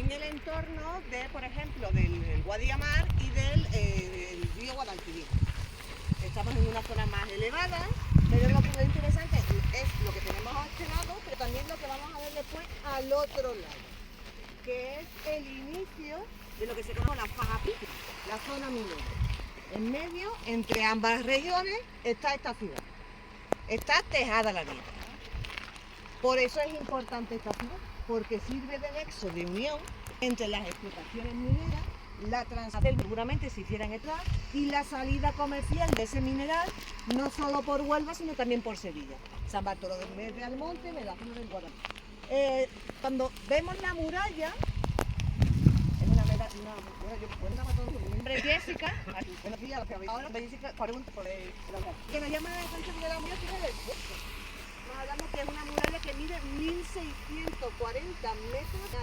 en el entorno de, por ejemplo, del Guadiamar y del el río Guadalquivir. Estamos en una zona más elevada, pero lo interesante es lo que tenemos a este lado, pero también lo que vamos a ver después al otro lado, que es el inicio de lo que se conoce la faja pícnica, la zona minera. En medio, entre ambas regiones, está esta ciudad. Está Tejada la Vieja. Por eso es importante esta ciudad, porque sirve de nexo de unión entre las explotaciones mineras, la transacción seguramente se hiciera en Etla, y la salida comercial de ese mineral, no solo por Huelva, sino también por Sevilla. San Bartolomé de Almonte, de la zona del Guadalquivir. Cuando vemos la muralla, es una mi nombre es Jessica, buenos días, ahora Jessica, que nos llama la atención de la muralla tiene del puerto. Nos hablamos que es una muralla que mide 1640 metros de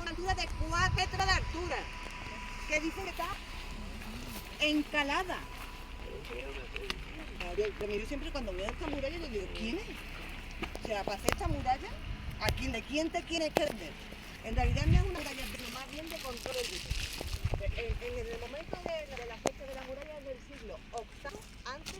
una altura de 4 metros de altura, que dice que está encalada. Yo siempre cuando veo esta muralla yo digo, ¿quién es? O sea, para hacer esta muralla, ¿de quién te quiere que vender? En realidad no es una muralla, pero más bien de control del grupo. En el momento de la fecha de la muralla del siglo VIII antes,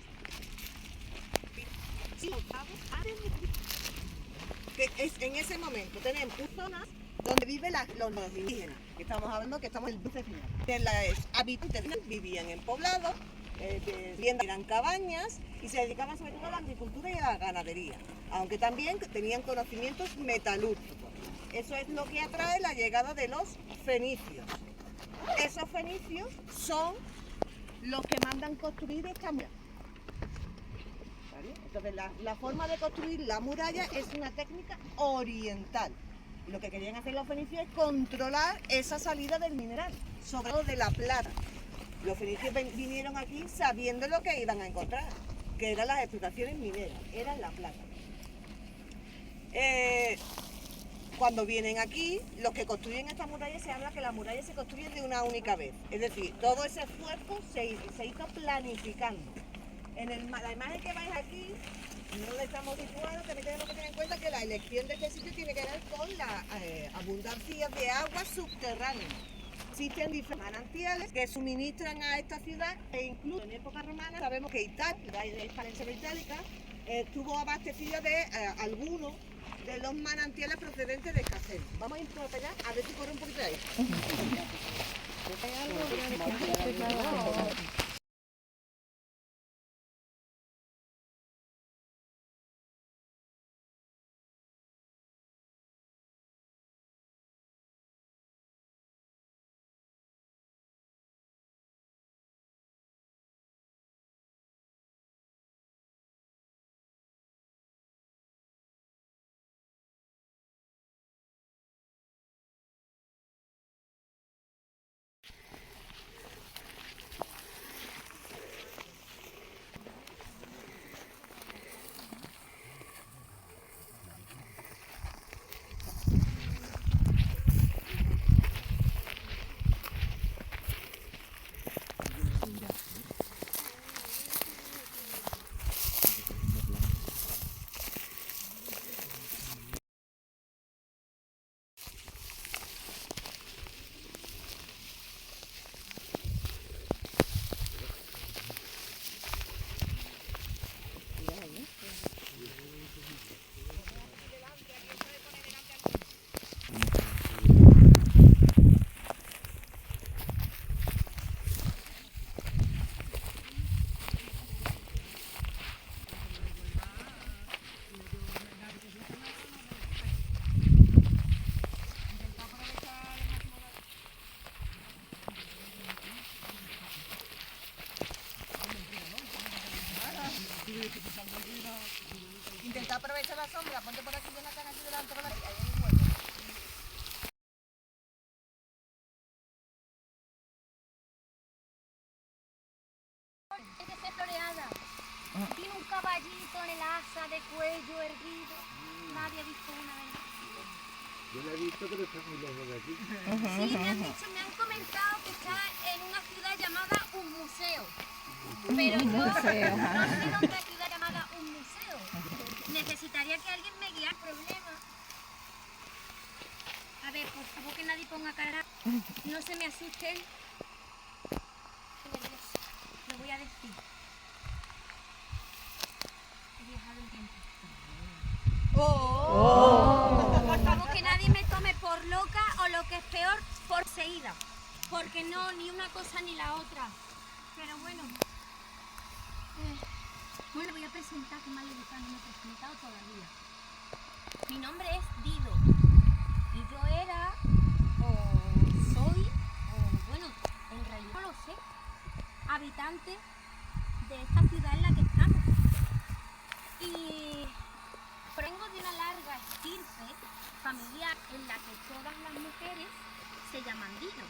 que es en ese momento tenemos zonas donde viven los indígenas, que estamos hablando que estamos en el dulce final. Los habitantes vivían en poblados, eran cabañas y se dedicaban sobre todo a la agricultura y a la ganadería, aunque también tenían conocimientos metalúrgicos. Eso es lo que atrae la llegada de los fenicios. Esos fenicios son los que mandan construir esta muralla. ¿Vale? Entonces la forma de construir la muralla es una técnica oriental. Y lo que querían hacer los fenicios es controlar esa salida del mineral, sobre todo de la plata. Los fenicios vinieron aquí sabiendo lo que iban a encontrar, que eran las explotaciones mineras, eran la plata. Cuando vienen aquí, los que construyen esta muralla, se habla que la muralla se construye de una única vez. Es decir, todo ese esfuerzo se hizo planificando. La imagen que veis aquí, no le estamos situando, también tenemos que tener en cuenta que la elección de este sitio tiene que ver con la abundancia de agua subterránea. Existen diferentes manantiales que suministran a esta ciudad e incluso en época romana sabemos que Italia, la Hispania Itálica, estuvo abastecida de algunos de los manantiales procedentes de Casel. Vamos a ir por allá a ver si corre un poquito de ahí. Intenta aprovechar la sombra, ponte por aquí, ven acá aquí delante con la ahí hay un hueco. Tiene que ser floreada. Tiene un caballito en el asa de cuello erguido. Nadie ha visto una, ¿verdad? Yo la he visto, pero está muy lejos de aquí. Sí, me han comentado que está en una ciudad llamada un museo. Pero yo no sé dónde ciudad llamada un museo. Necesitaría que alguien me guiara el problema. A ver, por Hago que nadie ponga cara. No se me asusten. Lo voy a decir. He viajado en tiempo. Hago que nadie me tome por loca o lo que es peor, por poseída. Porque no, ni una cosa ni la otra. Pero bueno. Bueno, voy a presentar, que mal educada, no me he presentado todavía. Mi nombre es Dido. Y yo era, o soy, o bueno, en realidad no lo sé, habitante de esta ciudad en la que estamos. Y vengo de una larga estirpe familiar en la que todas las mujeres se llaman Dido.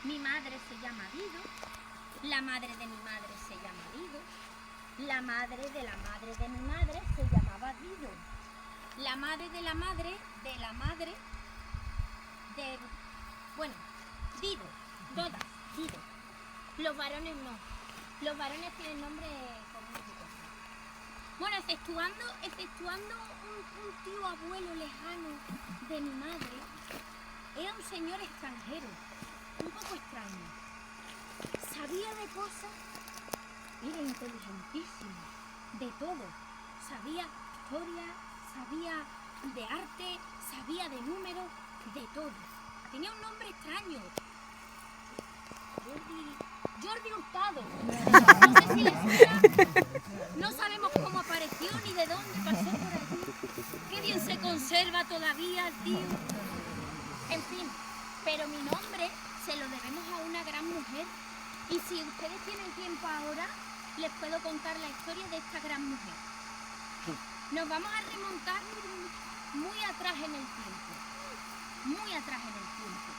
Mi madre se llama Dido, la madre de mi madre se llama Dido, la madre de la madre de mi madre se llamaba Dido, la madre de la madre de la madre de... bueno, Dido, todas, Dido. Los varones no, los varones tienen nombre común y cosas. Bueno, exceptuando un tío abuelo lejano de mi madre, era un señor extranjero, un poco extraño. Sabía de cosas, era inteligentísimo, de todo. Sabía historia, sabía de arte, sabía de números, de todo. Tenía un nombre extraño. Jordi Hurtado. No sé si le suena. No sabemos cómo apareció ni de dónde pasó por allí. Qué bien se conserva todavía el tío. En fin, pero mi nombre se lo debemos a una gran mujer. Y si ustedes tienen tiempo ahora, les puedo contar la historia de esta gran mujer. Nos vamos a remontar muy atrás en el tiempo. Muy atrás en el tiempo.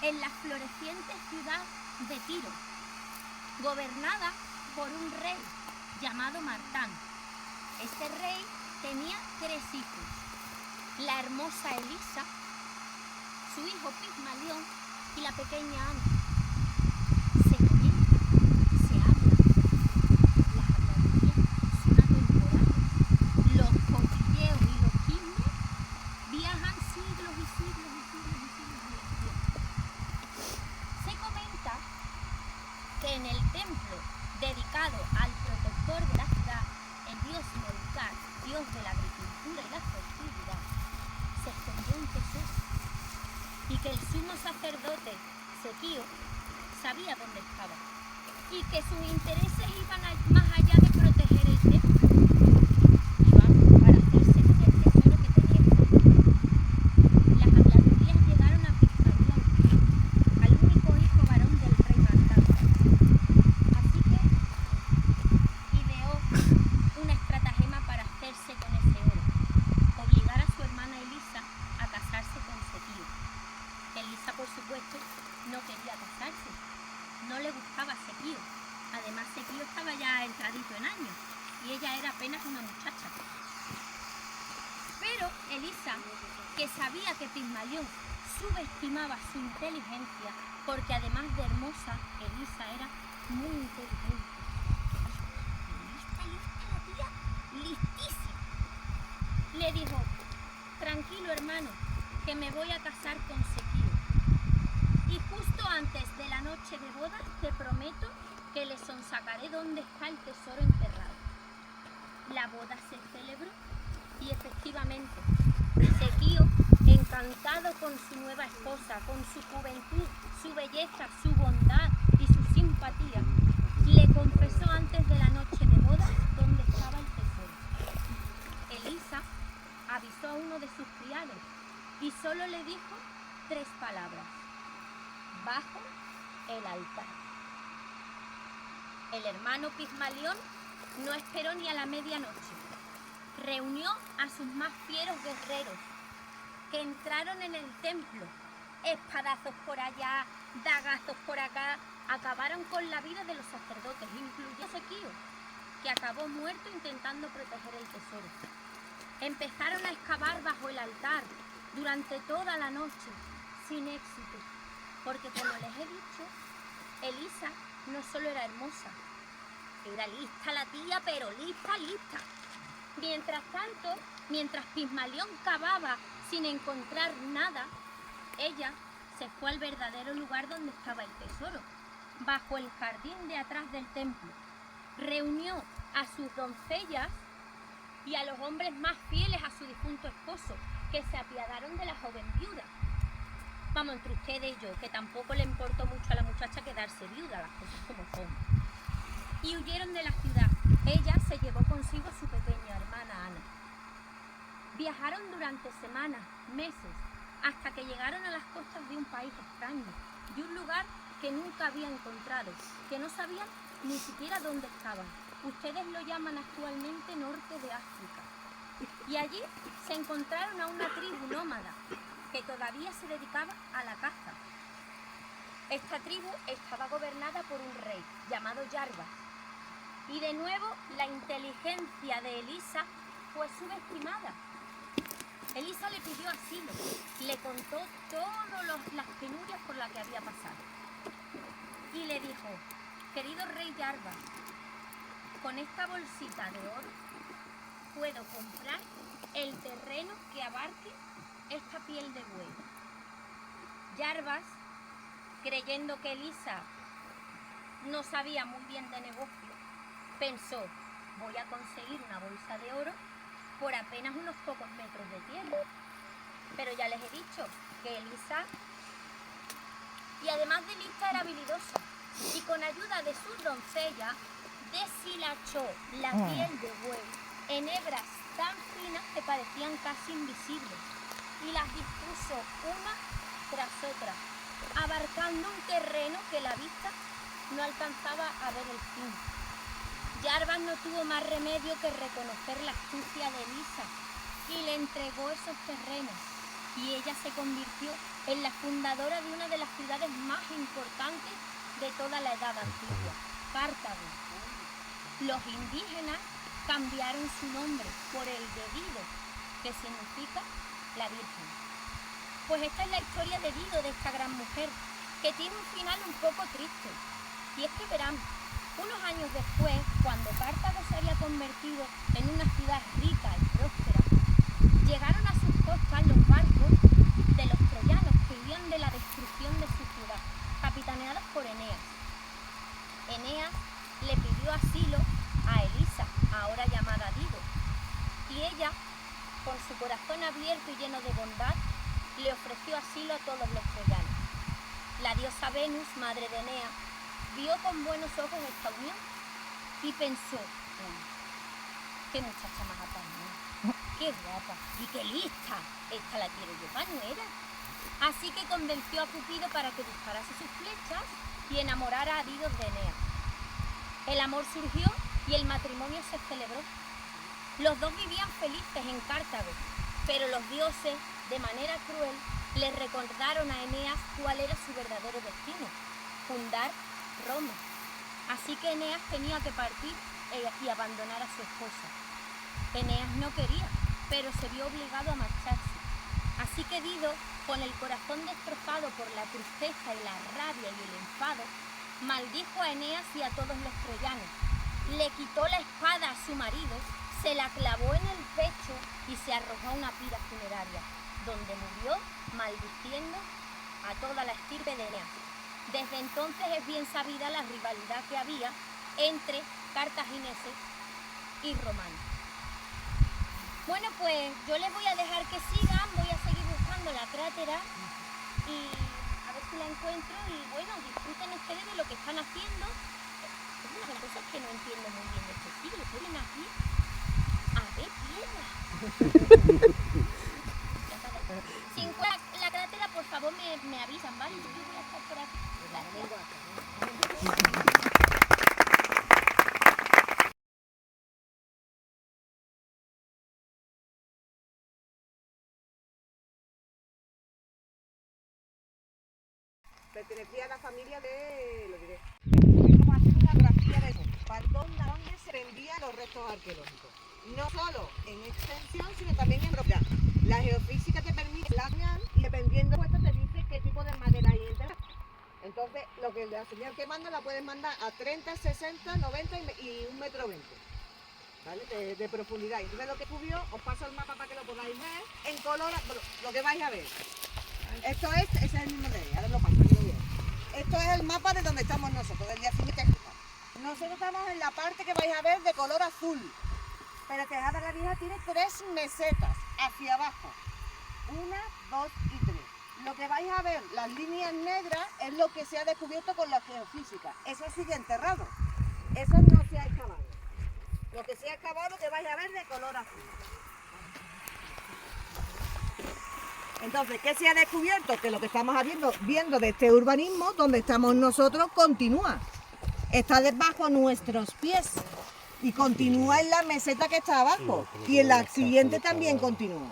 En la floreciente ciudad de Tiro, gobernada por un rey llamado Martán. Este rey tenía 3 hijos. La hermosa Elisa, su hijo Pigmalión y la pequeña Ana. Se comenta, se habla, las habladurías son atemporales. Los cotilleos y los chismes viajan siglos y siglos y siglos y siglos en el tiempo. Se comenta que en el templo dedicado al protector de la ciudad, el dios Melcar, dios de la agricultura y la fertilidad, se escondió un tesoro y que el sumo sacerdote Sequío sabía dónde estaba y que sus intereses iban más allá de proteger el templo, iban para hacerse con el tesoro que tenía escondido. Las habladurías llegaron a Pigmalión, al único hijo varón del rey Martán. Así que ideó una estratagema para hacerse con ese oro, obligar a su hermana Elisa a casarse con Sequío. Elisa, por supuesto, no quería casarse, no le gustaba Sequío. Además, Sequío estaba ya entradito en años y ella era apenas una muchacha. Pero Elisa, que sabía que Pigmalión subestimaba su inteligencia, porque además de hermosa, Elisa era muy inteligente. Lista la tía, listísima. Le dijo: tranquilo, hermano, que me voy a casar con Sequío. Y justo antes de la noche de boda te prometo que le sonsacaré dónde está el tesoro enterrado. La boda se celebró y efectivamente Sequío, encantado con su nueva esposa, con su juventud, su belleza, su bondad y su simpatía, le confesó antes de la noche de boda dónde estaba el tesoro. Elisa avisó a uno de sus criados y solo le dijo 3 palabras: bajo el altar. El hermano Pigmalión no esperó ni a la medianoche. Reunió a sus más fieros guerreros, que entraron en el templo. Espadazos por allá, dagazos por acá, acabaron con la vida de los sacerdotes, incluyendo Sequío, que acabó muerto intentando proteger el tesoro. Empezaron a excavar bajo el altar durante toda la noche, sin éxito, porque como les he dicho, Elisa no solo era hermosa, era lista la tía, pero lista, lista. Mientras tanto, mientras Pigmalión cavaba sin encontrar nada, ella se fue al verdadero lugar donde estaba el tesoro, bajo el jardín de atrás del templo. Reunió a sus doncellas y a los hombres más fieles a su difunto esposo, que se apiadaron de la joven viuda. Vamos, entre ustedes y yo, que tampoco le importó mucho a la muchacha quedarse viuda, las cosas como son. Y huyeron de la ciudad. Ella se llevó consigo a su pequeña hermana Ana. Viajaron durante semanas, meses, hasta que llegaron a las costas de un país extraño, de un lugar que nunca habían encontrado, que no sabían ni siquiera dónde estaban. Ustedes lo llaman actualmente norte de África. Y allí se encontraron a una tribu nómada que todavía se dedicaba a la caza. Esta tribu estaba gobernada por un rey llamado Jarbas. Y de nuevo la inteligencia de Elisa fue subestimada. Elisa le pidió asilo, le contó todas las penurias por las que había pasado. Y le dijo: querido rey Jarbas, con esta bolsita de oro puedo comprar el terreno que abarque esta piel de buey. Jarbas, creyendo que Elisa no sabía muy bien de negocio, pensó: voy a conseguir una bolsa de oro por apenas unos pocos metros de tierra. Pero ya les he dicho que Elisa, y además de lista, era habilidosa, y con ayuda de sus doncellas deshilachó la piel de buey en hebras tan finas que parecían casi invisibles, y las dispuso una tras otra, abarcando un terreno que la vista no alcanzaba a ver el fin. Jarbas no tuvo más remedio que reconocer la astucia de Elisa y le entregó esos terrenos, y ella se convirtió en la fundadora de una de las ciudades más importantes de toda la Edad Antigua, Cartago. Los indígenas cambiaron su nombre por el de Dido, que significa la Virgen. Pues esta es la historia de Dido, de esta gran mujer, que tiene un final un poco triste. Y es que verán, unos años después, cuando Cartago se había convertido en una ciudad rica y próspera, llegaron a sus costas los barcos de los troyanos que huían de la destrucción de su ciudad, capitaneados por Eneas. Eneas le pidió asilo a Elisa, ahora llamada Dido, y ella, con su corazón abierto y lleno de bondad, le ofreció asilo a todos los troyanos. La diosa Venus, madre de Eneas, vio con buenos ojos esta unión y pensó: qué muchacha más apañada, qué guapa y qué lista, esta la quiero yo para nuera. Así que convenció a Cupido para que disparase sus flechas y enamorara a Dido de Eneas. El amor surgió y el matrimonio se celebró. Los dos vivían felices en Cartago, pero los dioses, de manera cruel, le recordaron a Eneas cuál era su verdadero destino: fundar Roma. Así que Eneas tenía que partir y abandonar a su esposa. Eneas no quería, pero se vio obligado a marcharse. Así que Dido, con el corazón destrozado por la tristeza y la rabia y el enfado, maldijo a Eneas y a todos los troyanos. Le quitó la espada a su marido, se la clavó en el pecho y se arrojó a una pira funeraria, donde murió maldiciendo a toda la estirpe de Eneas. Desde entonces es bien sabida la rivalidad que había entre cartagineses y romanos. Bueno, pues yo les voy a dejar que sigan, voy a seguir buscando la crátera y a ver si la encuentro, y bueno, disfruten ustedes de lo que están haciendo. Es una de las cosas que no entiendo muy bien de este siglo, ponen aquí a ver piedras. Si encuentran la crátera, por favor me avisan, ¿vale? Yo voy a estar por aquí. Pertenecía a la familia de... lo diré. Es como hacer una grafía de eso, para donde se vendían los restos arqueológicos. No solo en extensión, sino también en propiedad. La geofísica te permite la señal y dependiendo de esto te dice qué tipo de madera hay en. Entonces, lo que la señal que manda la puedes mandar a 30, 60, 90 y 1,20 metros, ¿vale? De profundidad. Entonces, lo que subió, os paso el mapa para que lo podáis ver en color, lo que vais a ver. Esto es, ese es el mismo de ahí, ahora lo paso, que lo veo. Esto es el mapa de donde estamos nosotros, del yacimiento que está. Nosotros estamos en la parte que vais a ver de color azul. Pero Tejada la Vieja tiene 3 mesetas hacia abajo. 1, 2 y 3. Lo que vais a ver, las líneas negras, es lo que se ha descubierto con la geofísica. Eso sigue enterrado. Eso no se ha excavado. Lo que se ha excavado que vais a ver de color azul. Entonces, ¿qué se ha descubierto? Que lo que estamos viendo de este urbanismo, donde estamos nosotros, continúa. Está debajo nuestros pies y continúa en la meseta que está abajo. Y en la siguiente también continúa.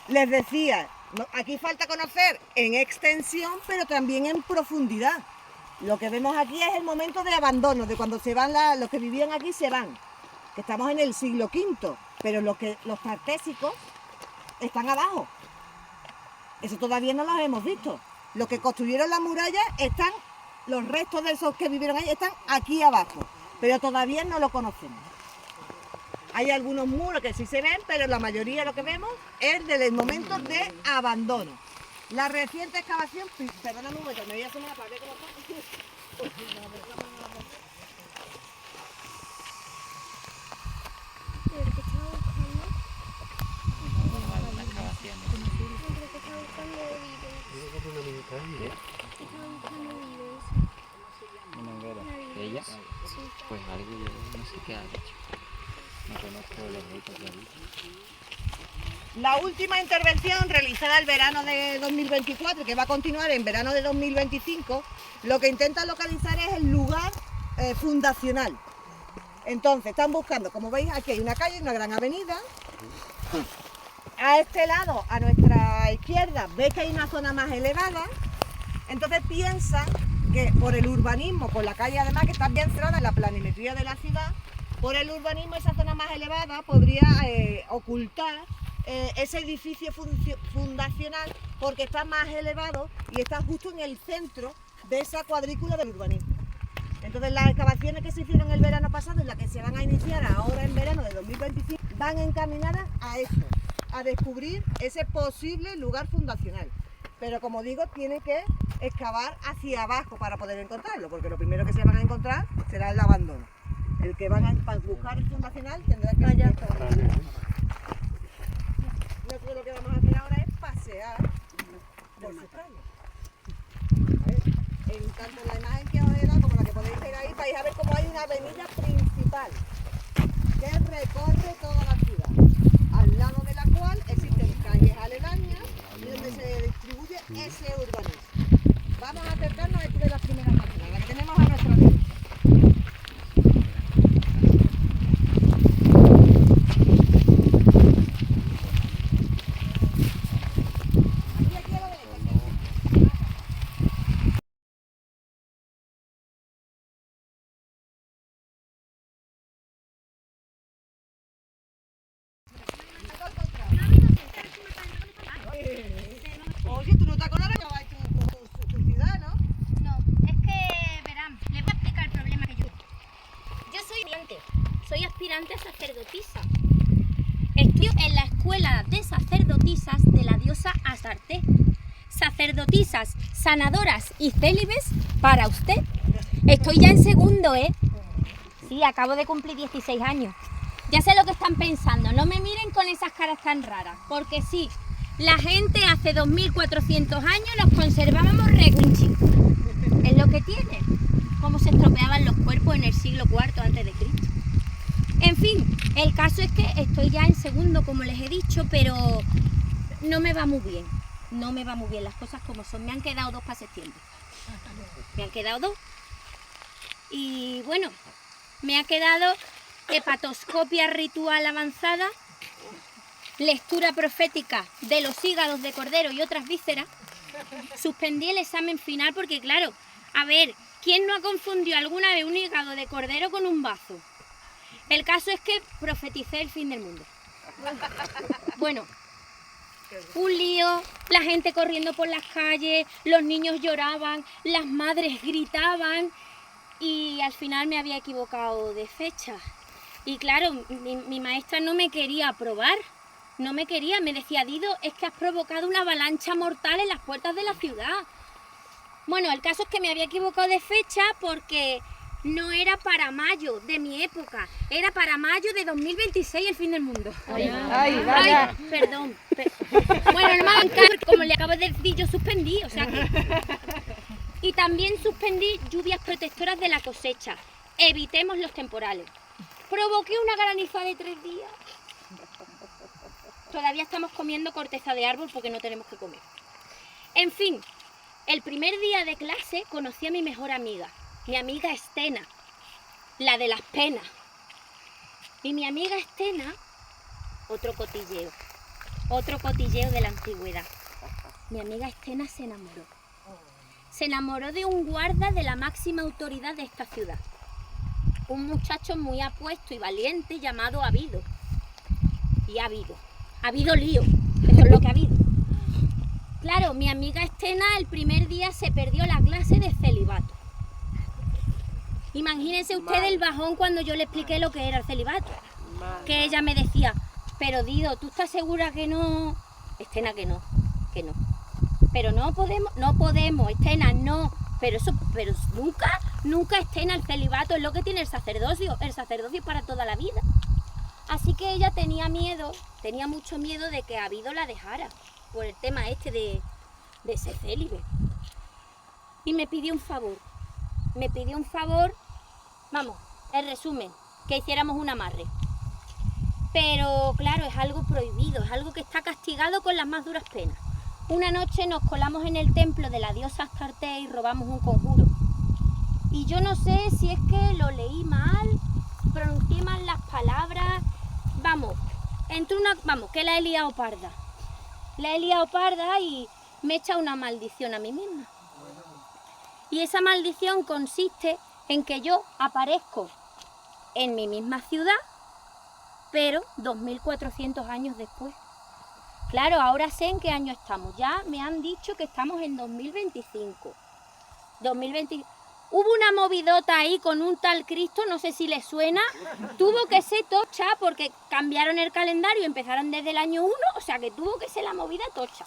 Les decía, aquí falta conocer en extensión, pero también en profundidad. Lo que vemos aquí es el momento de abandono, de cuando se van los que vivían aquí se van. Que estamos en el siglo V, pero los tartésicos están abajo. Eso todavía no los hemos visto. Los que construyeron la muralla están, los restos de esos que vivieron ahí están aquí abajo, pero todavía no lo conocemos. Hay algunos muros que sí se ven, pero la mayoría de lo que vemos es del momento de abandono. La reciente excavación, perdóname un momento, me voy a asomar para ver cómo está. ¿Ella? Pues algo yo no sé qué ha dicho. No conozco los ritos que ha dicho. La última intervención realizada el verano de 2024, que va a continuar en verano de 2025, lo que intenta localizar es el lugar fundacional. Entonces, están buscando, como veis, aquí hay una calle, una gran avenida. A este lado, a nuestra izquierda, veis que hay una zona más elevada. Entonces piensan que por el urbanismo, por la calle además que está bien cerrada en la planimetría de la ciudad, por el urbanismo esa zona más elevada podría ocultar ese edificio fundacional porque está más elevado y está justo en el centro de esa cuadrícula del urbanismo. Entonces las excavaciones que se hicieron el verano pasado y las que se van a iniciar ahora en verano de 2025 van encaminadas a eso, a descubrir ese posible lugar fundacional. Pero como digo, tiene que excavar hacia abajo para poder encontrarlo, porque lo primero que se van a encontrar será el abandono. El que van a buscar el fundacional tendrá que ir excavando. Nosotros lo que vamos a hacer ahora es pasear por sus calles. En tanto la imagen que os he dado como la que podéis ver ahí, vais a ver cómo hay una avenida principal que recorre toda la ciudad, al lado de la cual existen calles aledañas y donde se distribuye ese urbanismo. Vamos a acercarnos a esta de las primeras máquinas, la que tenemos a nuestra derecha. Aquí a la derecha. Oye, tú no te acuerdas de que vais tu ciudad, ¿no? No, es que, verán, les voy a explicar el problema que yo. Yo soy aspirante a sacerdotisa. Estudio en la escuela de sacerdotisas de la diosa Astarte. Sacerdotisas, sanadoras y célibes para usted. Estoy ya en segundo, ¿eh? Sí, acabo de cumplir 16 años. Ya sé lo que están pensando, no me miren con esas caras tan raras, porque sí, la gente hace 2400 años nos conservábamos regunchi. Es lo que tiene, cómo se estropeaban los cuerpos en el siglo IV a.C. En fin, el caso es que estoy ya en segundo, como les he dicho, pero no me va muy bien. No me va muy bien las cosas como son. Me han quedado 2 para septiembre. Me han quedado 2. Y bueno, me ha quedado hepatoscopia ritual avanzada, lectura profética de los hígados de cordero y otras vísceras. Suspendí el examen final porque, claro, a ver, ¿quién no ha confundido alguna vez un hígado de cordero con un bazo? El caso es que profeticé el fin del mundo. Bueno, un lío, la gente corriendo por las calles, los niños lloraban, las madres gritaban y al final me había equivocado de fecha. Y claro, mi maestra no me quería aprobar No me quería, me decía, Dido, es que has provocado una avalancha mortal en las puertas de la ciudad. Bueno, el caso es que me había equivocado de fecha porque no era para mayo de mi época, era para mayo de 2026, el fin del mundo. Ay, perdón. Bueno, no me hagan caso, como le acabo de decir, yo suspendí, o sea que... Y también suspendí lluvias protectoras de la cosecha. Evitemos los temporales. Provoqué una graniza de 3 días. Todavía estamos comiendo corteza de árbol porque no tenemos que comer. En fin, el primer día de clase conocí a mi mejor amiga. Mi amiga Estena, la de las penas. Y mi amiga Estena, otro cotilleo de la antigüedad. Mi amiga Estena se enamoró. Se enamoró de un guarda de la máxima autoridad de esta ciudad. Un muchacho muy apuesto y valiente llamado Abido. Y ha habido lío, eso es lo que ha habido. Claro, mi amiga Estena el primer día se perdió la clase de celibato. Imagínense ustedes el bajón cuando yo le expliqué lo que era el celibato. Que ella me decía, pero Dido, ¿tú estás segura que no? Estena, que no. Pero no podemos, Estena, no. Pero nunca Estena, el celibato es lo que tiene el sacerdocio es para toda la vida. Así que ella tenía mucho miedo de que Abido la dejara, por el tema este de ser célibe. Y me pidió un favor, vamos, en resumen, que hiciéramos un amarre. Pero claro, es algo prohibido, es algo que está castigado con las más duras penas. Una noche nos colamos en el templo de la diosa Astarte y robamos un conjuro. Y yo no sé si es que lo leí mal, pronuncié mal las palabras, que la he liado parda. Y me echa una maldición a mí misma. Y esa maldición consiste en que yo aparezco en mi misma ciudad, pero 2400 años después. Claro, ahora sé en qué año estamos. Ya me han dicho que estamos en 2025. Hubo una movidota ahí con un tal Cristo, no sé si les suena. Tuvo que ser tocha porque cambiaron el calendario y empezaron desde el año 1, o sea que tuvo que ser la movida tocha.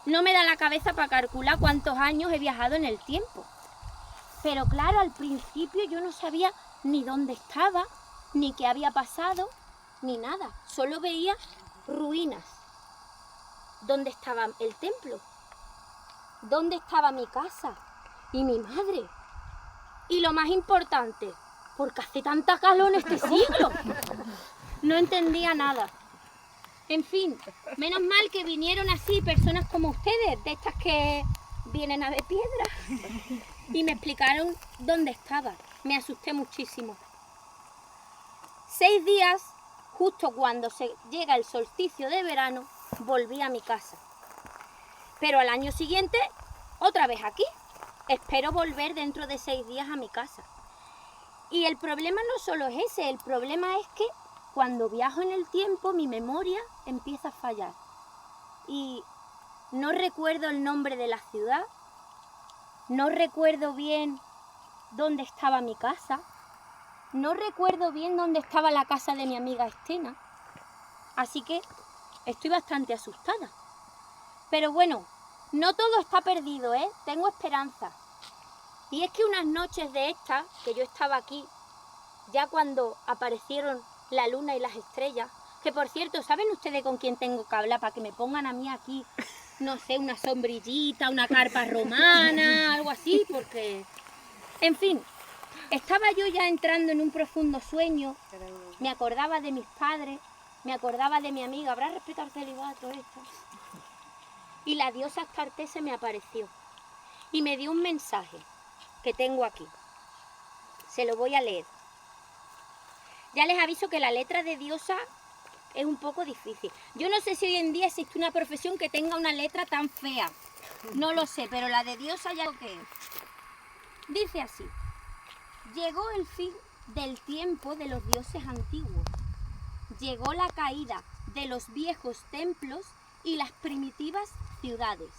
No me da la cabeza para calcular cuántos años he viajado en el tiempo. Pero claro, al principio yo no sabía ni dónde estaba, ni qué había pasado, ni nada. Solo veía ruinas. ¿Dónde estaba el templo? ¿Dónde estaba mi casa? Y mi madre. Y lo más importante, ¿por qué hace tanta calor en este siglo? No entendía nada. En fin, menos mal que vinieron así personas como ustedes, de estas que vienen a ver piedra, y me explicaron dónde estaba. Me asusté muchísimo. 6 días, justo cuando se llega el solsticio de verano, volví a mi casa. Pero al año siguiente, otra vez aquí. Espero volver dentro de 6 días a mi casa. Y el problema no solo es ese, el problema es que cuando viajo en el tiempo, mi memoria empieza a fallar. Y no recuerdo el nombre de la ciudad, no recuerdo bien dónde estaba mi casa, no recuerdo bien dónde estaba la casa de mi amiga Estena. Así que estoy bastante asustada. Pero bueno, no todo está perdido, ¿eh? Tengo esperanza. Y es que unas noches de estas, que yo estaba aquí, ya cuando aparecieron la luna y las estrellas, que por cierto, ¿saben ustedes con quién tengo que hablar para que me pongan a mí aquí, no sé, una sombrillita, una carpa romana, algo así? Porque, en fin, estaba yo ya entrando en un profundo sueño, me acordaba de mis padres, me acordaba de mi amiga, ¿habrá respetado el celibato esto? Y la diosa Astarte se me apareció y me dio un mensaje que tengo aquí. Se lo voy a leer. Ya les aviso que la letra de diosa es un poco difícil. Yo no sé si hoy en día existe una profesión que tenga una letra tan fea. No lo sé, pero la de diosa ya lo que es. Dice así: llegó el fin del tiempo de los dioses antiguos. Llegó la caída de los viejos templos y las primitivas ciudades.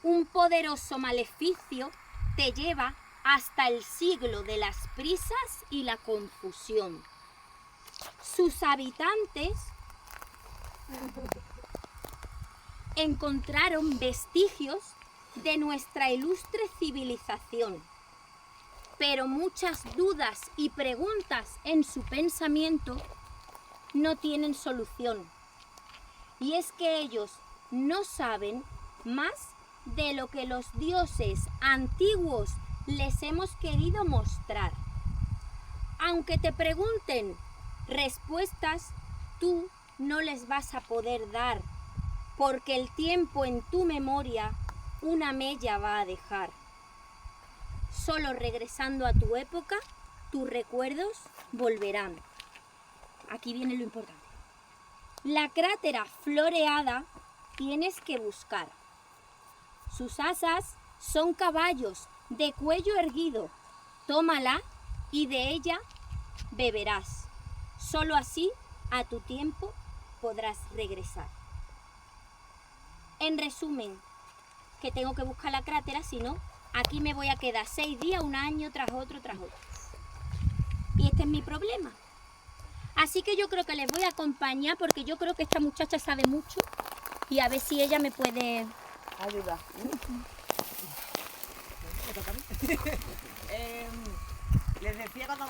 Un poderoso maleficio te lleva hasta el siglo de las prisas y la confusión. Sus habitantes encontraron vestigios de nuestra ilustre civilización, pero muchas dudas y preguntas en su pensamiento no tienen solución. Y es que ellos no saben más de lo que los dioses antiguos les hemos querido mostrar. Aunque te pregunten respuestas, tú no les vas a poder dar, porque el tiempo en tu memoria una mella va a dejar. Solo regresando a tu época, tus recuerdos volverán. Aquí viene lo importante. La crátera floreada tienes que buscar. Sus asas son caballos de cuello erguido. Tómala y de ella beberás. Solo así, a tu tiempo, podrás regresar. En resumen, que tengo que buscar la crátera, si no, aquí me voy a quedar 6 días, un año tras otro. Y este es mi problema. Así que yo creo que les voy a acompañar porque yo creo que esta muchacha sabe mucho y a ver si ella me puede ayudar. Les decía cuando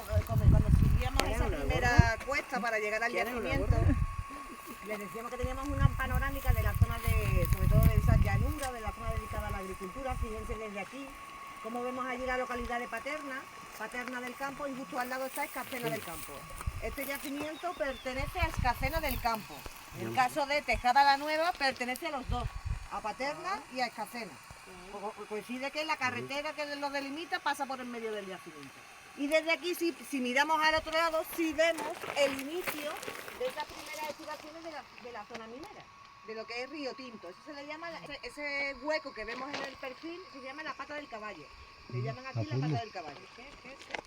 subíamos esa primera cuesta para llegar al yacimiento, les decíamos que teníamos una panorámica de la zona sobre todo de esa llanura, de la zona dedicada a la agricultura. Fíjense desde aquí cómo vemos allí la localidad de Paterna del Campo, y justo al lado está Escacena del Campo. Este yacimiento pertenece a Escacena del Campo. En el caso de Tejada la Nueva pertenece a los dos, a Paterna y a Escacena. Coincide que la carretera que lo delimita pasa por el medio del yacimiento. Y desde aquí, si miramos al otro lado, sí vemos el inicio de esas primeras excavaciones de la zona minera, de lo que es Río Tinto. Eso se le llama, ese hueco que vemos en el perfil, se llama la pata del caballo. Le llaman aquí la pata del caballo,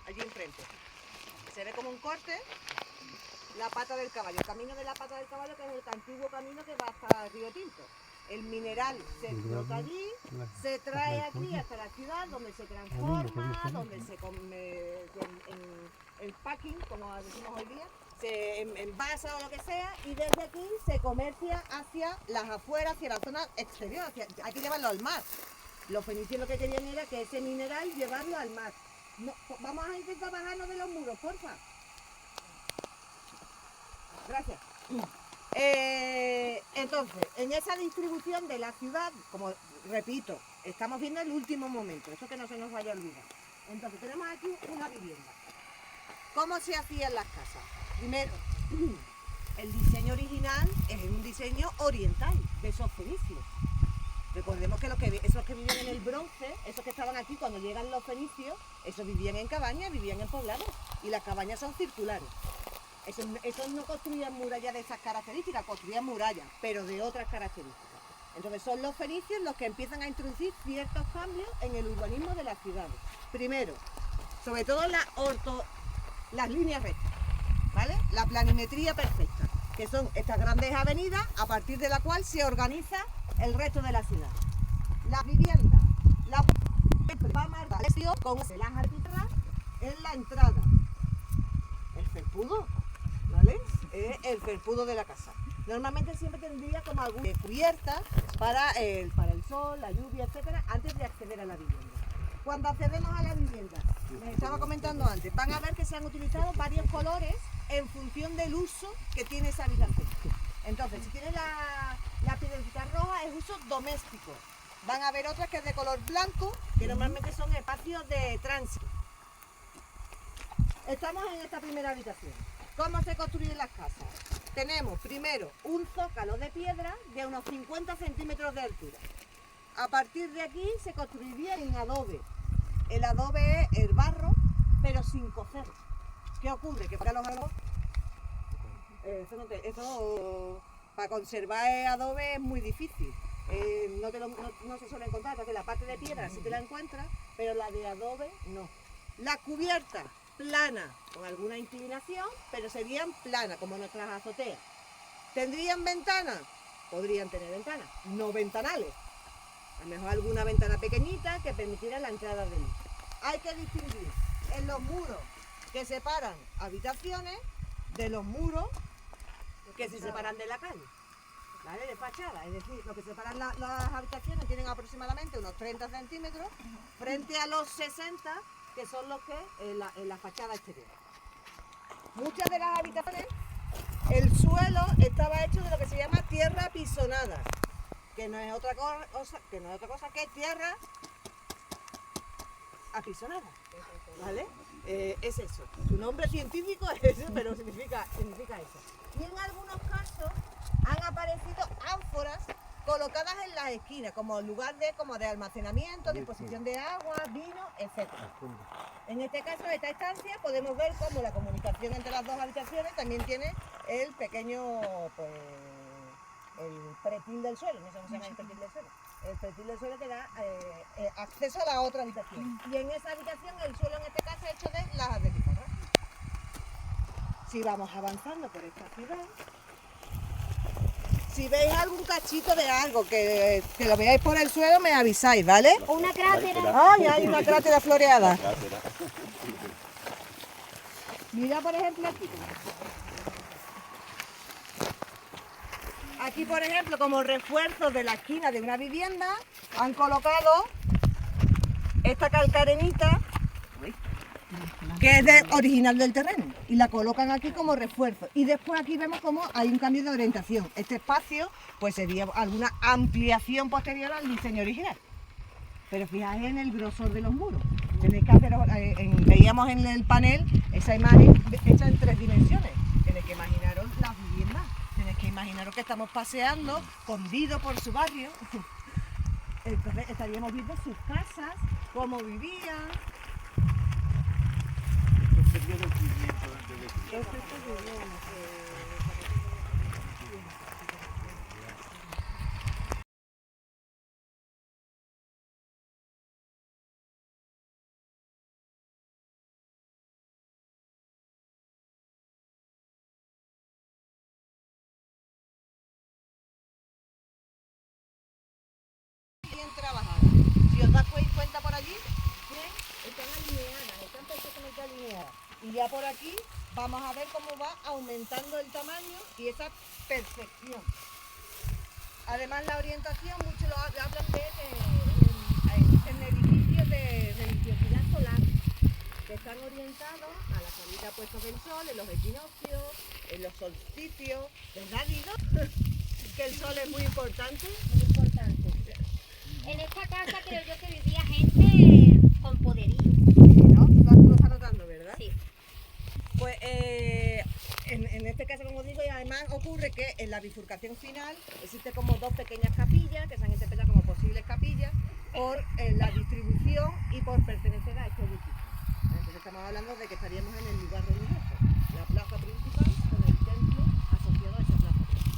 allí enfrente. Se ve como un corte, la pata del caballo, el camino de la pata del caballo, que es el antiguo camino que va hasta Río Tinto. El mineral se explota allí, se trae aquí hasta la ciudad, donde se transforma, donde se come el packing, como decimos hoy día, se envasa o lo que sea, y desde aquí se comercia hacia las afueras, hacia la zona exterior, hay que llevarlo al mar. Los fenicios lo que querían era que ese mineral llevarlo al mar. No, vamos a intentar bajarnos de los muros, porfa. Gracias. Entonces, en esa distribución de la ciudad, como repito, estamos viendo el último momento, eso que no se nos vaya a olvidar. Entonces, tenemos aquí una vivienda. ¿Cómo se hacían las casas? Primero, el diseño original es un diseño oriental, de esos fenicios. Recordemos que esos que vivían en el bronce, esos que estaban aquí cuando llegan los fenicios, esos vivían en cabañas, vivían en poblados, y las cabañas son circulares. Esos no construían murallas de esas características, construían murallas, pero de otras características. Entonces son los fenicios los que empiezan a introducir ciertos cambios en el urbanismo de las ciudades. Primero, sobre todo las líneas rectas, ¿vale? La planimetría perfecta, que son estas grandes avenidas a partir de la cual se organiza el resto de la ciudad. Las viviendas, la va a marcar con las arquitecturas en la entrada. El felpudo, ¿vale? Es el felpudo de la casa. Normalmente siempre tendría como alguna cubierta para el sol, la lluvia, etcétera, antes de acceder a la vivienda. Cuando accedemos a la vivienda, les estaba comentando antes, van a ver que se han utilizado varios colores en función del uso que tiene esa habitación. Entonces, si tiene la piedrecita roja, es uso doméstico. Van a ver otras que es de color blanco, que normalmente son espacios de tránsito. Estamos en esta primera habitación. ¿Cómo se construyen las casas? Tenemos primero un zócalo de piedra de unos 50 centímetros de altura. A partir de aquí se construiría en adobe. El adobe es el barro, pero sin cocer. ¿Qué ocurre? Que para los adobes, para conservar el adobe es muy difícil. No se suele encontrar, entonces la parte de piedra sí te la encuentras, pero la de adobe no. La cubierta plana, con alguna inclinación, pero serían planas, como nuestras azoteas. ¿Tendrían ventanas? Podrían tener ventanas, no ventanales. A lo mejor alguna ventana pequeñita que permitiera la entrada de luz. Hay que distinguir en los muros que separan habitaciones de los muros que se separan de la calle. ¿vale? De fachada, es decir, lo que separan las habitaciones tienen aproximadamente unos 30 centímetros frente a los 60 que son los que en la fachada exterior. Muchas de las habitaciones, el suelo estaba hecho de lo que se llama tierra pisonada, que no es otra cosa que tierra apisonada, ¿vale? Es eso. Su nombre científico es ese, pero significa eso. Y en algunos casos han aparecido ánforas colocadas en las esquinas, como lugar de almacenamiento, disposición de agua, vino, etc. En este caso, en esta estancia, podemos ver cómo la comunicación entre las dos habitaciones también tiene el pequeño, pues, el pretil del suelo, no sé cómo se llama el pretil del suelo. El pretil del suelo que da acceso a la otra habitación. Y en esa habitación el suelo en este caso es hecho de lajas de pizarra. Si vamos avanzando por esta ciudad, si veis algún cachito de algo que lo veáis por el suelo, me avisáis, ¿vale? O una crátera. ¡Ay, hay una crátera floreada! Mira, por ejemplo, aquí. Aquí, por ejemplo, como refuerzo de la esquina de una vivienda, han colocado esta calcarenita, que es original del terreno, y la colocan aquí como refuerzo. Y después aquí vemos cómo hay un cambio de orientación. Este espacio, pues sería alguna ampliación posterior al diseño original. Pero fijáis en el grosor de los muros. Tenéis que hacer, veíamos en el panel esa imagen hecha en 3 dimensiones. Tenéis que imaginaros las viviendas. Tenéis que imaginaros que estamos paseando con Dido por su barrio. Entonces estaríamos viendo sus casas, cómo vivían. Bien trabajada. Si os das cuenta por allí, están alineadas, están perfectamente alineadas. Y ya por aquí vamos a ver cómo va aumentando el tamaño y esa perfección. Además la orientación, muchos lo hablan en edificios de religiosidad solar, que están orientados a la salida puesta del sol, en los equinoccios, en los solsticios, ¿verdad, Dido? Que el sol es muy importante. Muy importante. En esta casa creo yo que vivía gente con poderío. ¿No? Tú lo estás notando, ¿verdad? Sí. Pues en este caso, como digo, y además ocurre que en la bifurcación final existe como 2 pequeñas capillas que se han interpretado como posibles capillas por la distribución y por pertenecer a este edificio. Entonces estamos hablando de que estaríamos en el lugar religioso, la plaza principal con el templo asociado a esa plaza principal.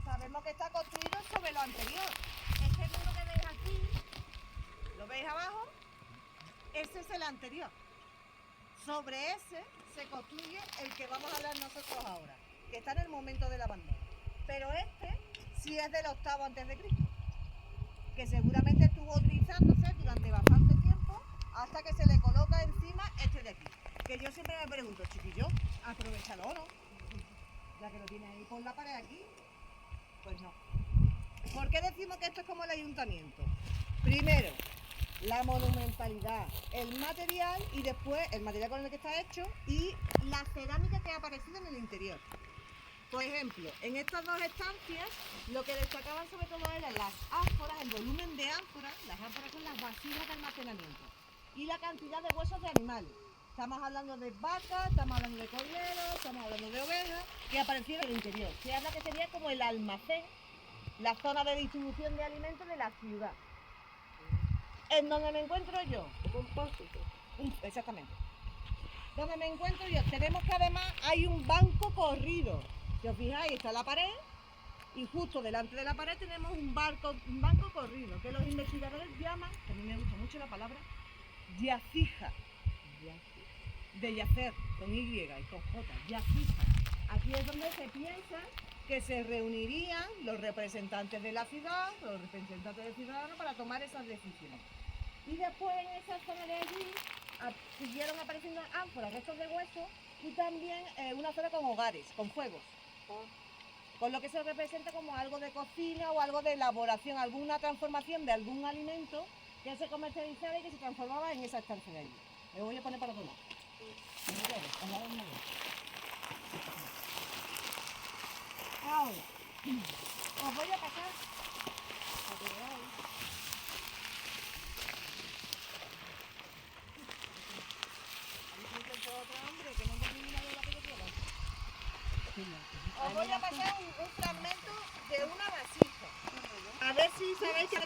Sabemos que está construido sobre lo anterior. Este muro que veis aquí, ¿lo veis abajo? Ese es el anterior. Sobre ese se construye el que vamos a hablar nosotros ahora, que está en el momento del abandono. Pero este sí es del 8º a.C., que seguramente estuvo utilizándose durante bastante tiempo hasta que se le coloca encima este de aquí. Que yo siempre me pregunto, chiquillo, aprovechalo o no, ya que lo tiene ahí por la pared aquí. Pues no. ¿Por qué decimos que esto es como el ayuntamiento? Primero, la monumentalidad, el material y después el material con el que está hecho y la cerámica que ha aparecido en el interior. Por ejemplo, en estas 2 estancias lo que destacaban sobre todo eran las ánforas, el volumen de ánforas, las ánforas son las vasijas de almacenamiento y la cantidad de huesos de animales. Estamos hablando de vacas, estamos hablando de corderos, estamos hablando de ovejas que aparecieron en el interior. Se habla que sería como el almacén, la zona de distribución de alimentos de la ciudad. ¿En donde me encuentro yo? Exactamente. Donde me encuentro yo, tenemos que además hay un banco corrido. Si os fijáis, está la pared y justo delante de la pared tenemos un banco corrido, que los investigadores llaman, que a mí me gusta mucho la palabra, yacija. de yacer, con Y y con J, yaciza. Aquí es donde se piensa que se reunirían los representantes de la ciudad, los representantes del ciudadano, para tomar esas decisiones. Y después en esa zona de allí siguieron apareciendo ánforas, restos de hueso, y también una zona con hogares, con fuegos. Con lo que se representa como algo de cocina o algo de elaboración, alguna transformación de algún alimento que se comercializaba y que se transformaba en esa estancia de allí. Me voy a poner para otro lado. Ahora, os voy a pasar a que veáis. Os voy a pasar un fragmento de una vasija. A ver si sabéis qué es.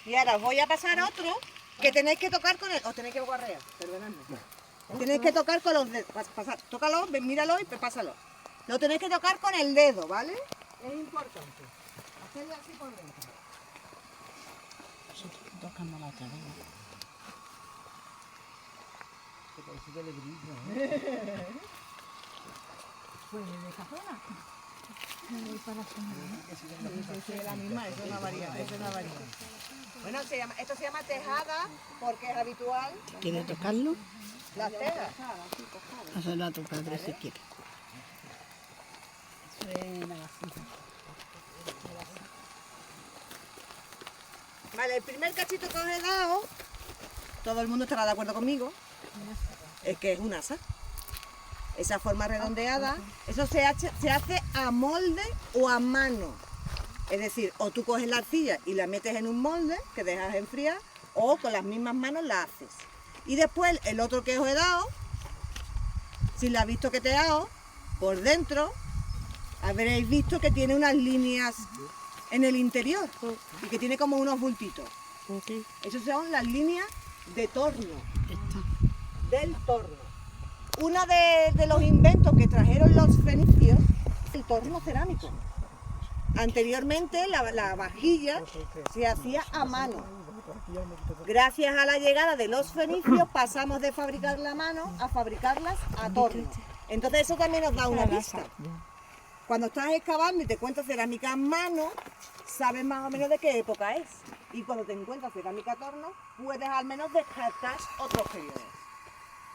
Y ahora os voy a pasar otro que tenéis que tocar con el... Os tenéis que guarrear, perdonadme. Tenéis que tocar con los dedos. Tócalo, míralo y pásalo. Lo tenéis que tocar con el dedo, ¿vale? Es importante. Hacedlo así por dentro. Tocando la otra vez. Pues de cazona. Es la misma, es una variante, Bueno, esto se llama tejada porque es habitual. ¿Quiere tocarlo? Las tejas. Hazlo a tu padre si quiere. Vale, el primer cachito que os he dado, todo el mundo estará de acuerdo conmigo, es que es un asa. Esa forma redondeada, eso se hace a molde o a mano. Es decir, o tú coges la arcilla y la metes en un molde que dejas enfriar, o con las mismas manos la haces. Y después el otro que os he dado, si lo habéis toqueteado, por dentro habréis visto que tiene unas líneas en el interior y que tiene como unos bultitos. Esas son las líneas de torno, del torno. Uno de los inventos que trajeron los fenicios, el torno cerámico. Anteriormente la vajilla se hacía a mano. Gracias a la llegada de los fenicios pasamos de fabricarla a mano a fabricarlas a torno. Entonces eso también nos da una pista. Cuando estás excavando y te encuentras cerámica a mano, sabes más o menos de qué época es. Y cuando te encuentras cerámica a torno, puedes al menos descartar otros periodos.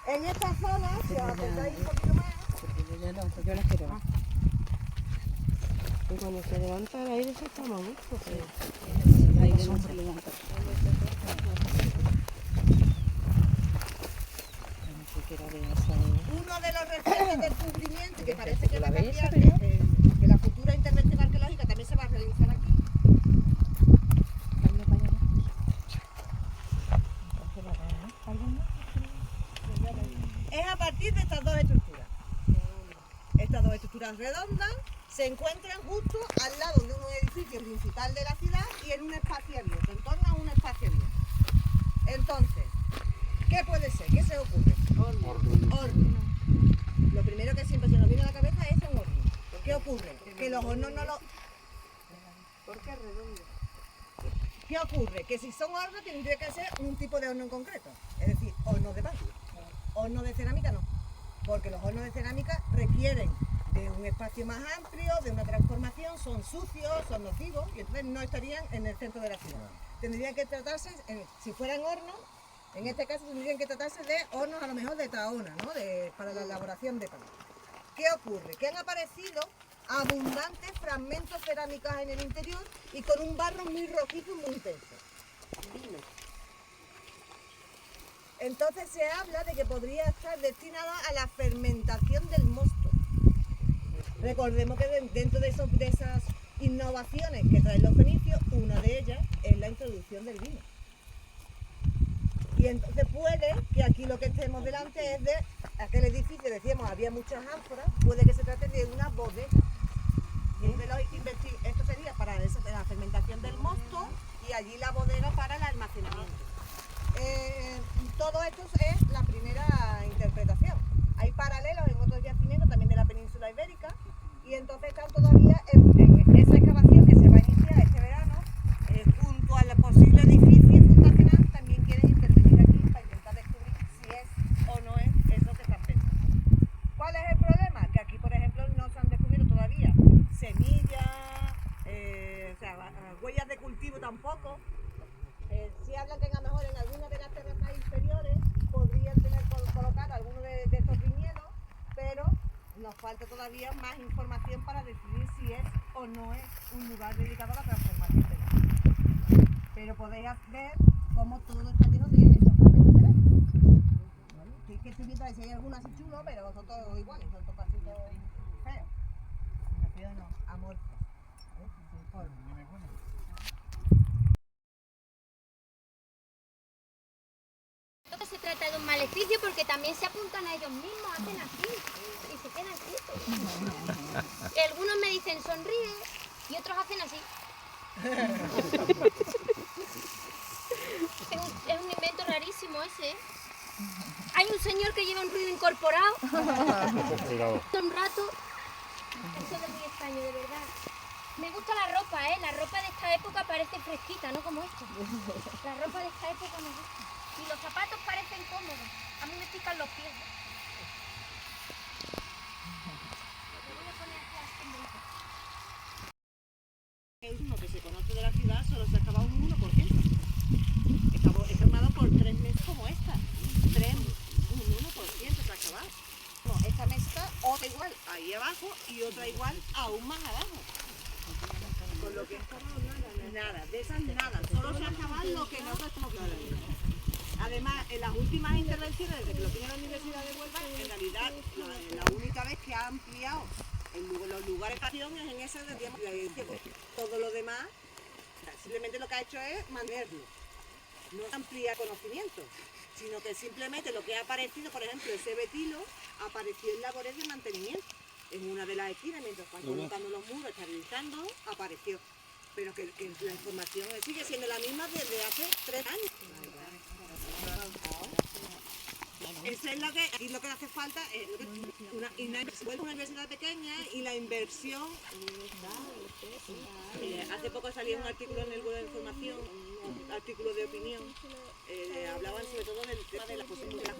En esta zona, si os acercáis un poquito más... Yo las quiero más. Y cuando se levanta el aire se está más gusto. El aire no se levanta. Uno de los referentes del cubrimiento que parece que va a cambiar, que la futura intervención arqueológica también se va a realizar aquí. Es a partir de estas dos estructuras. Estas dos estructuras redondas se encuentran justo al lado de un edificio principal de la ciudad y en un espacio abierto, en torno a un espacio abierto. Entonces, ¿qué puede ser? ¿Qué se ocurre? Horno. Lo primero que siempre se nos viene a la cabeza es un horno. ¿Qué ocurre? Que los hornos no lo... ¿Por qué redondo? ¿Qué ocurre? Que si son hornos tendría que ser un tipo de horno en concreto. Es decir, hornos de barro. Hornos de cerámica no. Porque los hornos de cerámica requieren de un espacio más amplio, de una transformación, son sucios, son nocivos y entonces no estarían en el centro de la ciudad. Tendrían que tratarse, si fueran hornos, en este caso tendrían que tratarse de hornos a lo mejor de tahona, ¿no? Para la elaboración de pan. ¿Qué ocurre? Que han aparecido abundantes fragmentos cerámicos en el interior y con un barro muy rojizo y muy intenso. Entonces se habla de que podría estar destinada a la fermentación del mosto. Recordemos que dentro de esas innovaciones que traen los fenicios, una de ellas es la introducción del vino. Y entonces puede que aquí lo que estemos delante es de aquel edificio, decíamos, había muchas ánforas, puede que se trate de una bodega. Y Esto sería para la fermentación del mosto y allí la bodega para el almacenamiento. Todo esto es la primera interpretación. Hay paralelos en otros yacimientos también de la península ibérica y entonces están todavía en esa excavación que se va a iniciar este verano, junto al posible edificio fundacional, también quieren intervenir aquí para intentar descubrir si es o no es eso que están pensando. ¿Cuál es el problema? Que aquí, por ejemplo, no se han descubierto todavía semillas, huellas de cultivo tampoco. Si hablan que a lo mejor en alguna de las terrazas inferiores podrían tener colocar alguno de estos viñedos, pero nos falta todavía más información para decidir si es o no es un lugar dedicado a la transformación del agua. Pero podéis ver cómo todo está lleno de estos fragmentos de ¿vale? Sí, que estoy viendo si hay alguno así chulo, pero son todos iguales, son todos casitos feos. No, feo no, amorfos. Creo que se trata de un maleficio porque también se apuntan a ellos mismos, hacen así y se quedan quietos. Y algunos me dicen sonríe y otros hacen así. Es un invento rarísimo ese. Hay un señor que lleva un ruido incorporado. Un rato. Eso es muy extraño, de verdad. Me gusta la ropa, La ropa de esta época parece fresquita, no como esta. La ropa de esta época me gusta. Y los zapatos parecen cómodos. A mí me pican los pies. Me voy a poner aquí al sombrero. El último que se conoce de la ciudad solo se ha excavado un 1%. Está formado por 3 mesas como esta. Un 1% se ha excavado. No, esta mesa, otra igual ahí abajo y otra igual aún más abajo. Con lo que nada, de esas nada. Solo se ha excavado lo que nosotros estamos viendo. Además, en las últimas intervenciones desde que lo tiene la Universidad de Huelva, en realidad la única vez que ha ampliado los lugares de acción es en ese de tiempo. Todo lo demás, simplemente lo que ha hecho es mantenerlo. No ampliar conocimiento, sino que simplemente lo que ha aparecido, por ejemplo, ese betilo apareció en labores de mantenimiento. En una de las esquinas, mientras están colocando los muros, estabilizando, apareció. Pero que la información sigue siendo la misma desde hace 3 años. Eso es aquí lo que hace falta es una universidad pequeña y la inversión. Hace poco salió un artículo en el Web de Información, un artículo de opinión. Hablaban sobre todo del tema de la posibilidad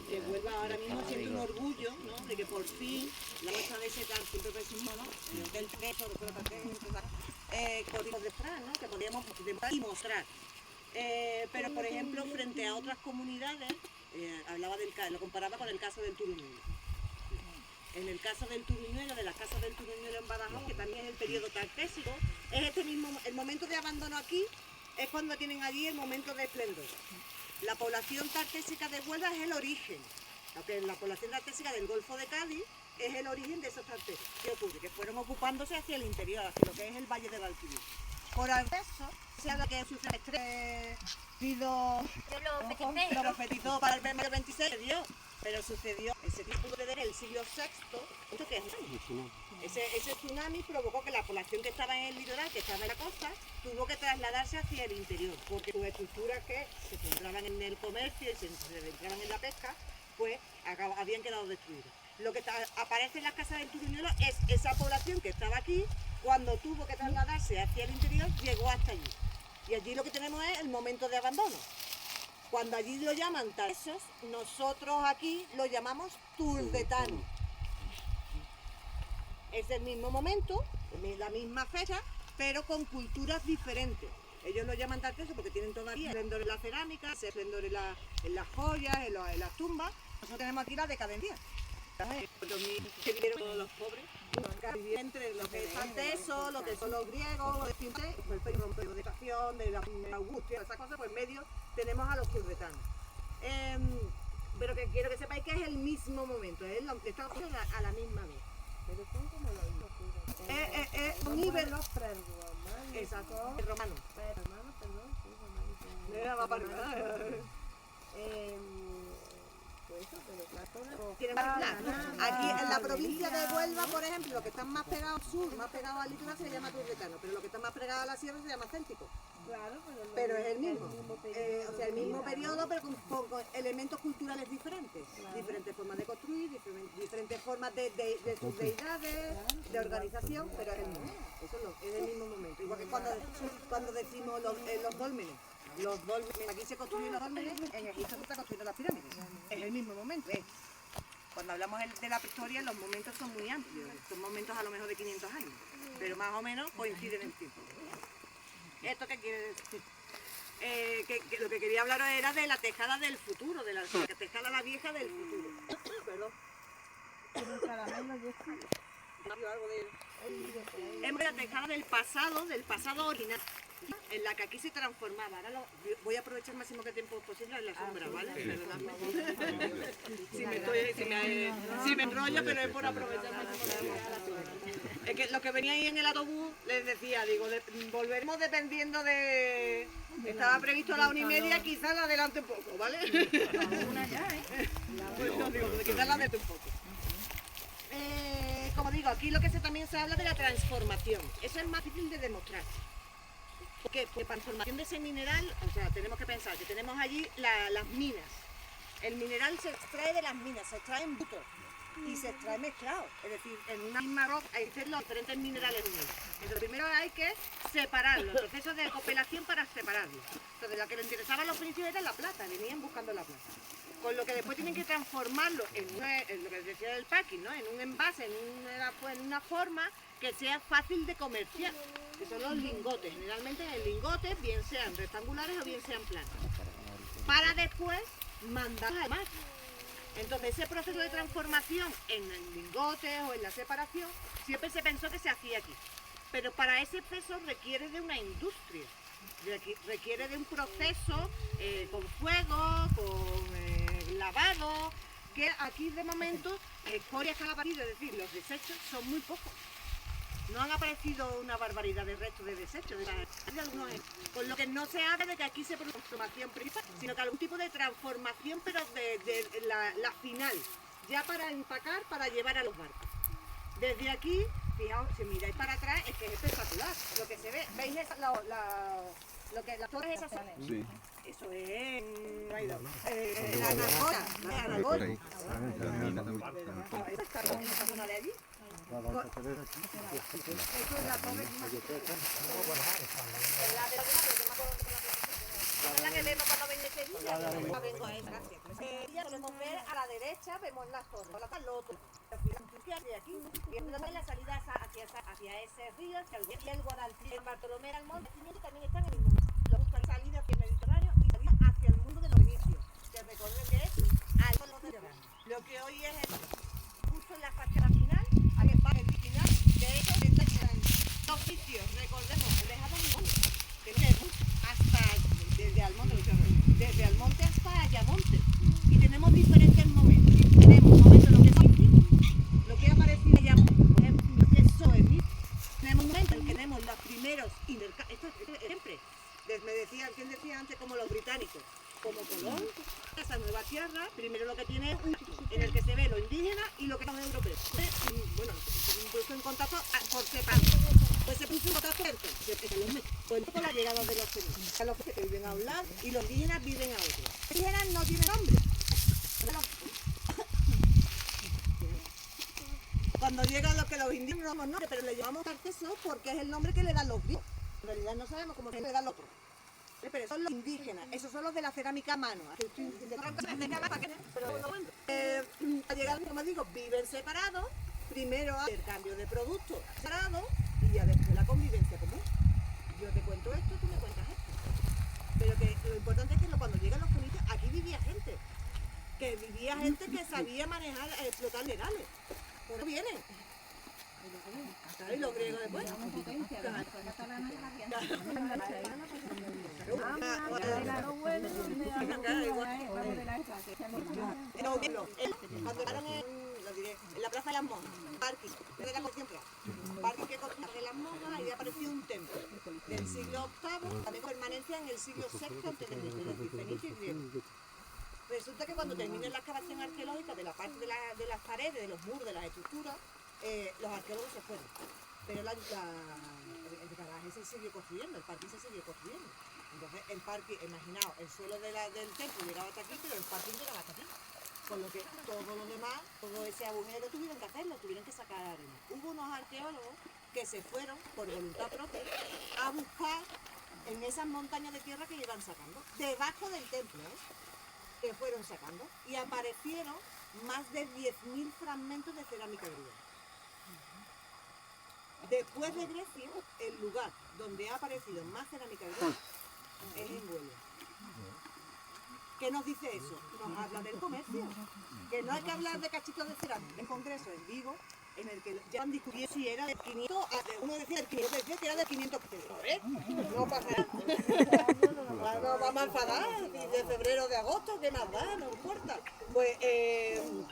que Huelva ahora mismo siente un orgullo, ¿no? De que por fin la muestra de ese tan siempre presumado, ¿no? Del teso, códigos de Fran, ¿no? Que podríamos mostrar. Pero por ejemplo, frente a otras comunidades, lo comparaba con el caso del Turuñuelo. En el caso del Turuñuelo, de las casas del Turuñuelo en Badajoz, que también es el periodo tartésico, es este mismo, el momento de abandono aquí es cuando tienen allí el momento de esplendor. La población tartésica de Huelva es el origen, aunque la población tartésica del Golfo de Cádiz es el origen de esos tartesios. ¿Qué ocurre? Que fueron ocupándose hacia el interior, hacia lo que es el Valle del Alquilí. Por eso se habla que sufre estrés, lo profetizó para el 26, pero sucedió ese tipo de el siglo VI, ¿esto qué es? Ese tsunami provocó que la población que estaba en el litoral, que estaba en la costa, tuvo que trasladarse hacia el interior, porque sus estructuras que se centraban en el comercio y se centraban en la pesca, pues habían quedado destruidas. Lo que aparece en las casas del Turuñuelo es esa población que estaba aquí, cuando tuvo que trasladarse hacia el interior, llegó hasta allí. Y allí lo que tenemos es el momento de abandono. Cuando allí lo llaman tartesos, nosotros aquí lo llamamos turdetanos. Es el mismo momento, la misma fecha, pero con culturas diferentes. Ellos lo llaman tartesos porque tienen todavía esplendor en la cerámica, esplendor en las joyas, en las tumbas. Nosotros tenemos aquí la decadencia. Que vivieron todos los pobres, entre lo que es tarteso, lo que son los griegos, lo de Cimbre, el periodo de estación, de la Augustia, esas cosas, pues en medio tenemos a los turdetanos. Pero que quiero que sepáis que es el mismo momento, estamos a la misma vez. Pero son como los Es un nivel. Exacto, romano. Hermano, perdón, sí, romanos. No era más para nada. Tiene más islas. Aquí en la provincia de Huelva, por ejemplo, lo que está más pegado al sur, más pegado al litoral, se llama turdetano, pero lo que está más pegado a la sierra se llama céltico. Claro, Pero es el mismo. O sea, el mismo periodo, pero con elementos culturales diferentes. Diferentes formas de construir, diferentes formas de sus deidades, de organización, pero es el mismo. Eso es el mismo momento. Igual que cuando decimos los dólmenes. Los dólmenes, aquí se construyen los dólmenes, en Egipto se está construyendo las pirámides. Es el mismo momento. Cuando hablamos de la prehistoria, los momentos son muy amplios. Son momentos a lo mejor de 500 años, pero más o menos coinciden en tiempo. ¿Esto qué quiere decir? Que lo que quería hablaros era de la tejada del futuro, de la tejada la vieja del futuro. Perdón. Es la tejada del pasado original, en la que aquí se transformaba. Ahora voy a aprovechar el máximo que tiempo posible en la sombra, ¿vale? Perdonadme. Si me enrollo, pero es por aprovechar el máximo que tiempo. Es que lo que venía ahí en el autobús, les decía, digo, volveremos dependiendo de... Estaba previsto a la 1:30, quizás la adelante un poco, ¿vale? Pues no, digo, quizás la adelante un poco. Como digo, aquí también se habla de la transformación. Eso es más difícil de demostrar. Porque transformación de ese mineral, o sea, tenemos que pensar que tenemos allí las minas. El mineral se extrae de las minas, se extrae en bruto y se extrae mezclado. Es decir, en una misma roca hay que hacer los diferentes minerales unidos. Entonces, primero hay que separarlos, los procesos de cooperación para separarlos. Entonces, lo que les interesaba a los fenicios era la plata, venían buscando la plata. Con lo que después tienen que transformarlo en lo que decía del packing, ¿no? En un envase, en una forma que sea fácil de comerciar, que son los lingotes. Generalmente en lingotes, bien sean rectangulares o bien sean planos, para después mandarlos al mar. Entonces ese proceso de transformación en lingotes o en la separación siempre se pensó que se hacía aquí, pero para ese proceso requiere de una industria, requiere de un proceso con fuego, con lavado, que aquí de momento escorias que han aparecido, es decir, los desechos son muy pocos. No han aparecido una barbaridad de restos de desechos, con lo que no se habla de que aquí se produce transformación principal, sino que algún tipo de transformación, pero de la final, ya para empacar, para llevar a los barcos. Desde aquí, fijaos, si miráis para atrás, es que es espectacular lo que se ve. ¿Veis las torres esas? Sí. Eso es la Anagora, la Anagora. Esta zona de allí. Eso es la torre la que vemos cuando vengo a Sevilla. Vengo a esa, gracias. Ya podemos ver a la derecha, vemos las torres, la Loto, de aquí, y entonces la salida hacia ese río, hacia el Guadalquivir, el Bartolomé Almonte, también están en el mundo. Buscan salida hacia el Mediterráneo y salida hacia el mundo de los inicios, que recuerden que es al lo que hoy es justo en la fachada final, aquí está el original, de hecho, los sitios, recordemos, dejamos un monte, que tenemos desde Almonte hasta Ayamonte, y tenemos diferentes momentos. Tenemos un momento en lo que es lo que ha aparecido en Ayamonte, por ejemplo, lo que es Soemir. Tenemos un momento en el que tenemos los primeros intercambios, esto siempre, ¿quién decía antes? Como los británicos, como Colón, esa nueva tierra, primero lo que tiene es un en el que se ve lo indígena y lo que son europeos. Bueno, se puso en contacto por separado. Pues se puso en contacto con la llegada de los fenicios. Los que viven a un lado y los indígenas viven a otro. Los indígenas no tienen nombre. Cuando llegan los indígenas no damos nombre, pero le llamamos tartesos porque es el nombre que le dan los griegos. En realidad no sabemos cómo se le dan los otros. Pero son los indígenas, esos son los de la cerámica a mano. Al llegar, como digo, viven separados, primero hay el cambio de productos separados y ya después la convivencia común. Yo te cuento esto, tú me cuentas esto. Pero que lo importante es que cuando llegan los fenicios, aquí vivía gente que sabía manejar, explotar legales. ¿Por qué vienen? ¿Y los griegos después? Cuando llegaron en la Plaza de las Monjas, parking, desde la siempre, parking que construyeron las monjas, ahí apareció un templo del siglo VIII, también permanencia en el siglo VI antes de Cristo, es decir, fenicio y griego. Resulta resulta que cuando terminen la excavación arqueológica de la parte de las paredes, de los muros, de las estructuras, los arqueólogos se fueron. Pero el garaje se siguió construyendo, el parking se siguió construyendo. Entonces el parking, imaginaos, el suelo del templo llegaba hasta aquí, pero el parking llegaba hasta aquí. Con lo que todo lo demás, todo ese agujero tuvieron que hacerlo, tuvieron que sacar arena. Hubo unos arqueólogos que se fueron por voluntad propia a buscar en esas montañas de tierra que iban sacando, debajo del templo, que fueron sacando, y aparecieron más de 10.000 fragmentos de cerámica griega. Después de Grecia, el lugar donde ha aparecido más cerámica griega es en Huelva. ¿Qué nos dice eso? Nos habla del comercio. Que no hay que hablar de cachitos de cerámica. En congreso en Vigo, en el que ya han discutido si era de 500, uno decía del 500, decía que era de 500 pesos. No pasa nada. No vamos a enfadar, de febrero, de agosto, ¿qué más da? No importa. Pues, no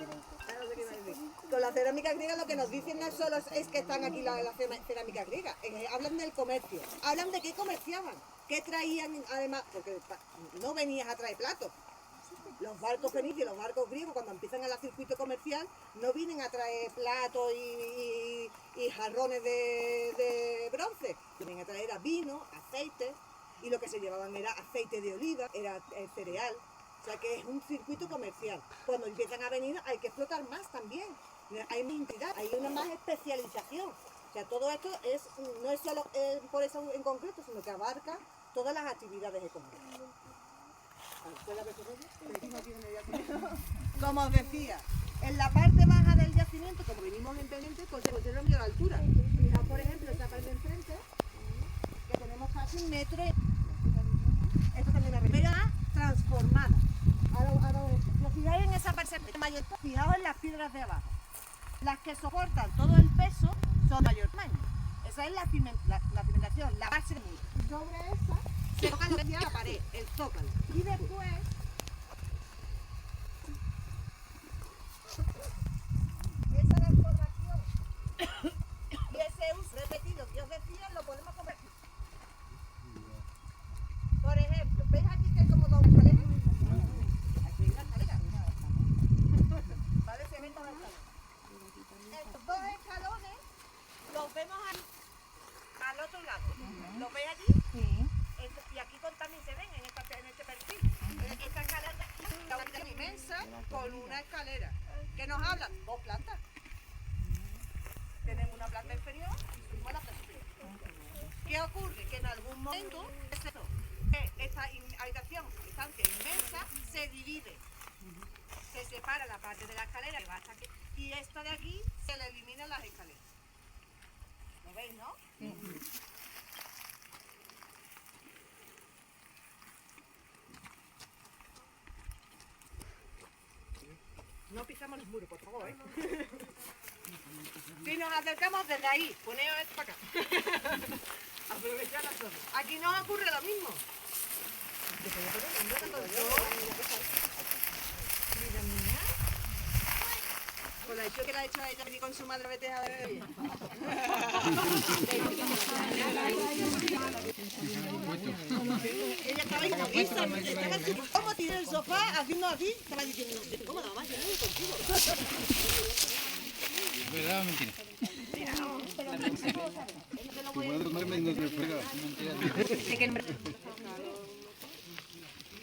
sé qué iba a decir. Con la cerámica griega lo que nos dicen no solo es que están aquí la cerámica griega, hablan del comercio, hablan de qué comerciaban, qué traían además, porque no venías a traer platos. Los barcos fenicios, los barcos griegos, cuando empiezan el circuito comercial, no vienen a traer platos y jarrones de bronce, vienen a traer vino, aceite, y lo que se llevaban era aceite de oliva, era cereal. O sea que es un circuito comercial. Cuando empiezan a venir hay que explotar más también. Hay más entidad, hay una más especialización. O sea, todo esto no es solo por eso en concreto, sino que abarca todas las actividades económicas. Como os decía, en la parte baja del yacimiento, como venimos en pendiente, pues se considera a la altura. Fijaos, por ejemplo, esta parte de enfrente, que tenemos casi 1 metro. Esto también es una primera transformada. Si os fijáis en esa parte mayor, fijaos en las piedras de abajo. Las que soportan todo el peso son de mayor tamaño. Esa es la cimentación, la base del muro. Sobre esa se toca la pared, el zócalo. Y después esa transformación y ese uso repetido que os decía lo podemos convertir. Por ejemplo, ¿veis aquí que hay como 2 escaleras? Aquí hay una escalera. ¿Vale? Se ven 2 escaleras. Estos 2 escalones los vemos al otro lado. ¿Los veis allí? Sí. Y aquí también se ven en este perfil. Esta escalera es inmensa con una escalera. ¿Qué nos hablan? 2 plantas. Tenemos una planta inferior y subimos a la planta superior. ¿Qué ocurre? Que en algún momento esta habitación, estancia inmensa, se divide. Se separa la parte de la escalera que va hasta aquí y esta de aquí se le eliminan las escaleras. ¿Lo veis, no? Sí. No pisamos los muros, por favor, ¿eh? Si nos acercamos desde ahí, poneos esto para acá. Aprovechar la zona. Aquí nos ocurre lo mismo. Con la hecho que la ha hecho ella venir con su madre, vete a ver ella. Ella estaba incomodísima, estaba como tirada en el sofá, haciendo así, estaba diciendo, ¿cómo la mamá? Yo no voy contigo. ¿Verdad o mentira? Tu madre no se frega.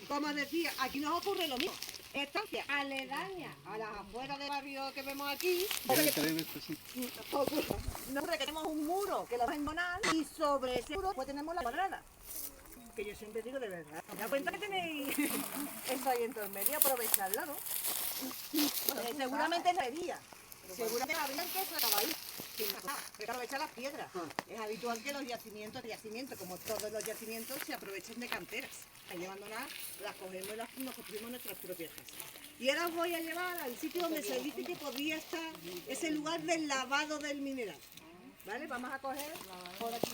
Como decía, aquí nos ocurre lo mismo. Estancia aledaña a las afueras del barrio que vemos aquí. No, que tenemos un muro que lo va a embonar y sobre ese muro pues tenemos la cuadrada. Que yo siempre digo de verdad. ¿Te das cuenta que tenéis eso ahí en todo el medio? Aprovecharla, ¿no? Seguramente no había. Seguramente había que se acaba ahí. Hay que aprovechar las piedras. Es habitual que los yacimientos, como todos los yacimientos, se aprovechen de canteras. Ahí abandonar, las cogemos y nos construimos nuestras propias casas. Y ahora os voy a llevar al sitio donde se dice que podría estar ese lugar del lavado del mineral. ¿Vale? Vamos a coger por aquí.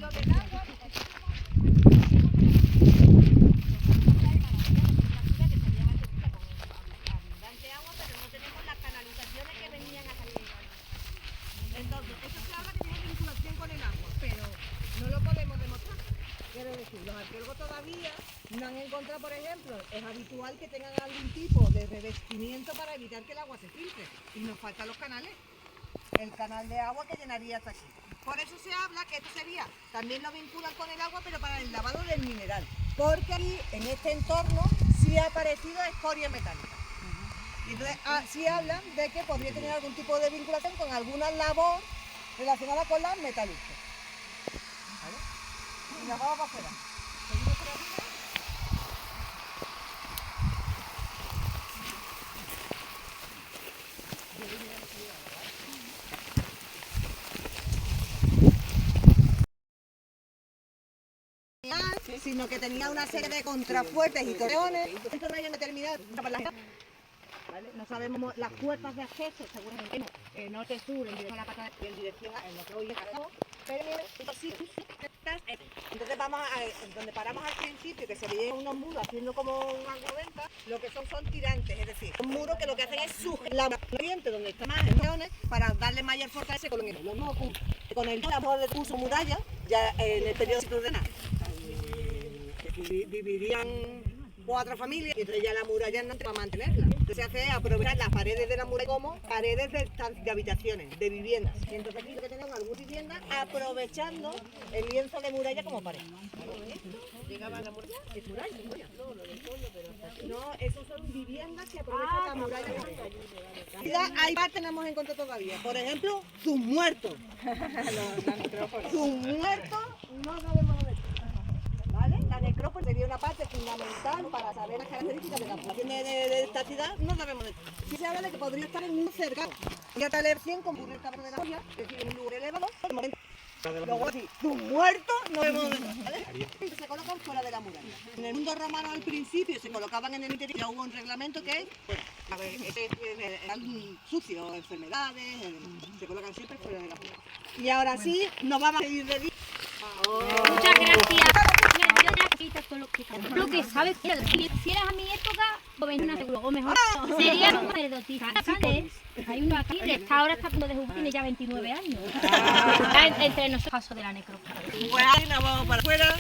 lo del agua, abundante agua, pero no tenemos las canalizaciones que venían a salir. Entonces, eso se habla que tiene vinculación con el agua, pero no lo podemos demostrar. Quiero decir, los arqueólogos todavía no han encontrado, por ejemplo, es habitual que tengan algún tipo de revestimiento para evitar que el agua se filtre. Y nos faltan los canales. El canal de agua que llenaría hasta aquí. Por eso se habla que esto sería, también lo vinculan con el agua, pero para el lavado del mineral. Porque aquí, en este entorno, sí ha aparecido escoria metálica. Y entonces sí hablan de que podría tener algún tipo de vinculación con alguna labor relacionada con la metalurgia. ¿Vale? Y nos vamos para afuera. Seguimos por aquí. Sino que tenía una serie de contrafuertes y torreones. Esto no hay determinado. ¿Vale? No sabemos las puertas de acceso, seguramente norte-sur, en dirección a la pata y en dirección a lo que hoy es Caracas. Pero sí, entonces vamos a donde paramos al principio, que se veían unos muros haciendo como una venta, lo que son tirantes, es decir, un muro que lo que hacen es sujetar la corriente donde están más leones para darle mayor fortaleza con el lo mismo con el labor de uso muralla, ya en el periodo de vivirían 4 familias y entonces ya la muralla no va a mantenerla. Entonces se hace aprovechar las paredes de la muralla como paredes de habitaciones, de viviendas. Y entonces aquí lo que tenemos algunas viviendas aprovechando el lienzo de muralla como pared. ¿Llegaba la muralla? ¿Es muralla? No, lo del pollo, pero no, esos son viviendas que aprovechan la muralla como pared. Hay más tenemos en cuenta todavía. Por ejemplo, sus muertos. Sus muertos no sabemos dónde están. ¿Vale? La necrópolis sería una parte fundamental para saber las características de la población de esta ciudad, no sabemos de esto. Sí se habla de que podría estar en un cercano. Podría estar 100 como ocurre el Cabo de la Joya, es decir, en un lugar elevado, por momento. Luego así, tus muertos no vemos de nada, ¿vale? Se colocan fuera de la muralla. En el mundo romano al principio se colocaban en el interior, ya hubo un reglamento que es, bueno, a ver, eran sucios, enfermedades, se colocan siempre fuera de la muralla. Y ahora sí, nos vamos a ir de día. Muchas gracias. Yo necesito todo lo que sabes. Si hicieras a mi época, o una seguro, o mejor, sería un sacerdotisa. Hay uno aquí, ahora está a punto de jugar, tiene ya 29 años. Está entre nosotros, paso de la necrópolis. Pues ahí nos vamos para afuera.